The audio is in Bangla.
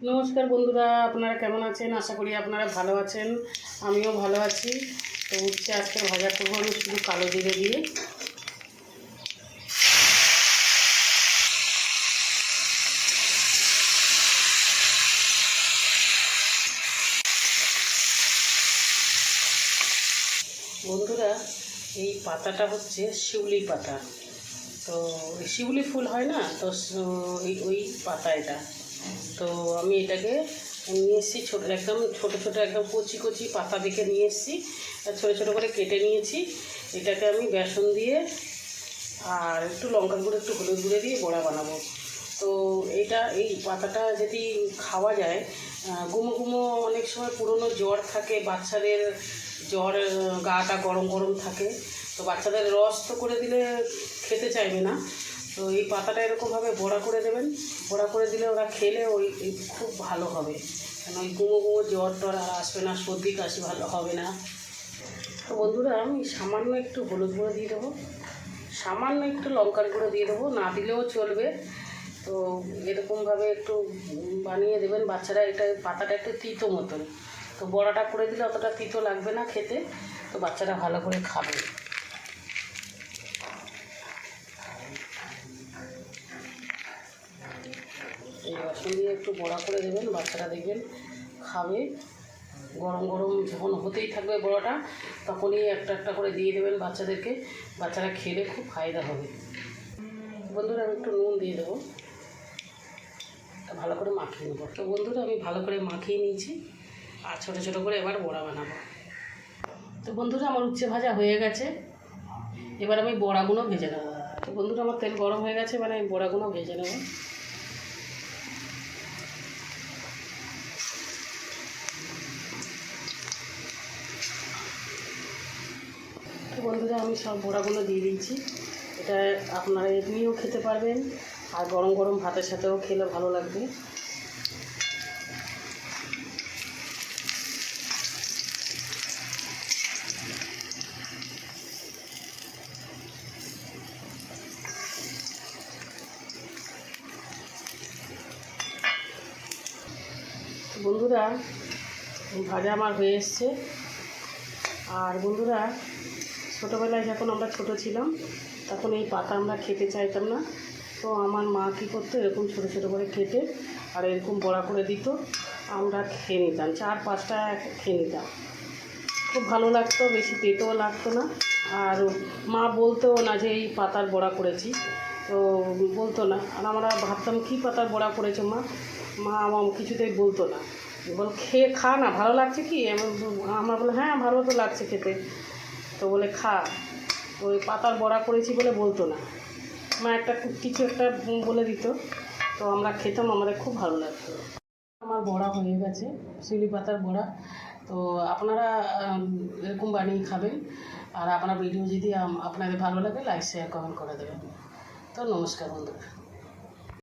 নমস্কার বন্ধুরা, আপনারা কেমন আছেন? আশা করি আপনারা ভালো আছেন। আমিও ভালো আছি। তো উচ্ছে আজকে ভাজা করবো আমি শুধু কালো জিরে দিয়ে। বন্ধুরা, এই পাতাটা হচ্ছে শিউলি পাতা। তো শিউলি ফুল হয় না, তো ওই পাতা এটা। তো আমি এটাকে নিয়ে এসেছি, একদম ছোটো ছোটো একদম কচি কচি পাতা দেখে নিয়ে এসেছি, ছোটো ছোটো করে কেটে নিয়েছি। এটাকে আমি বেসন দিয়ে আর একটু লঙ্কা গুঁড়ো একটু হলুদ গুঁড়ো দিয়ে বড়া বানাবো। তো এই পাতাটা যদি খাওয়া যায়, গুমো গুমো অনেক সময় পুরনো জ্বর থাকে বাচ্চাদের, জ্বর গাটা গরম গরম থাকে, তো বাচ্চাদের রস তো করে দিলে খেতে চাইবে না। তো এই পাতাটা এরকমভাবে বড়া করে দেবেন, বড়া করে দিলে ওরা খেলে খুব ভালো হবে। কারণ ওই গুমো গুমো জ্বর টর আর আসবে না, সর্দি কাশি ভালো হবে না। তো বন্ধুরা, আমি সামান্য একটু হলুদ গুঁড়ো দিয়ে দেবো, সামান্য একটু লঙ্কার গুঁড়ো দিয়ে দেবো, না দিলেও চলবে। তো এরকমভাবে একটু বানিয়ে দেবেন। বাচ্চারা পাতাটা একটু তিতো মতন, তো বড়াটা করে দিলে অতটা তিতো লাগবে না খেতে, তো বাচ্চারা ভালো করে খাবে। এই রসুন দিয়ে একটু বড়া করে দেবেন, বাচ্চারা দেখবেন খাবে। গরম গরম যখন হতেই থাকবে বড়াটা, তখনই একটা একটা করে দিয়ে দেবেন বাচ্চাদেরকে, বাচ্চারা খেলে খুব ফায়দা হবে। বন্ধুরা, আমি একটু নুন দিয়ে দেবো, ভালো করে মাখিয়ে নেবো। তো বন্ধুরা, আমি ভালো করে মাখিয়ে নিয়েছি, আর ছোটো ছোটো করে এবার বড়া বানাবো। তো বন্ধুরা, আমার উচ্ছে ভাজা হয়ে গেছে, এবার আমি বড়াগুলো ভেজে নেবো। তো বন্ধুরা, আমার তেল গরম হয়ে গেছে, এবার আমি বড়াগুলো ভেজে নেবো। তো বন্ধুরা, আমি সব বড়াগুলো দিয়ে দিয়েছি। এটা আপনারা এমনিও খেতে পারবেন, আর গরম গরম ভাতের সাথেও খেলে ভালো লাগবে। বন্ধুরা, ভাজা আমার হয়ে এসছে। আর বন্ধুরা, ছোটোবেলায় যখন আমরা ছোটো ছিলাম, তখন এই পাতা আমরা খেতে চাইতাম না। তো আমার মা কী করতো, এরকম ছোটো ছোটো করে কেটে আর এরকম বড়া করে দিত, আমরা খেয়ে নিতাম, 4-5টা খেয়ে নিতাম। খুব ভালো লাগতো, বেশি পেটও লাগতো না। আর মা বলতো না যে এই পাতার বড়া করেছি, তো বলতো না। আর আমরা ভাবতাম কী পাতার বড়া করেছো মা, মা আমার কিছুতেই বলতো না, বল খেয়ে খা না, ভালো লাগছে কি। আমরা বলে হ্যাঁ ভালো তো লাগছে খেতে, তো বলে খা। ওই পাতার বড়া করেছি বলে বলতো না, মা কিছু একটা বলে দিত, তো আমরা খেতাম, আমাদের খুব ভালো লাগতো। আমার বড়া হয়ে গেছে, শিউলি পাতার বড়া। তো আপনারা এরকম বানিয়ে খাবেন। আর আপনার ভিডিও যদি আপনাদের ভালো লাগে, লাইক শেয়ার কমেন্ট করে দেবেন। তো নমস্কার বন্ধুরা।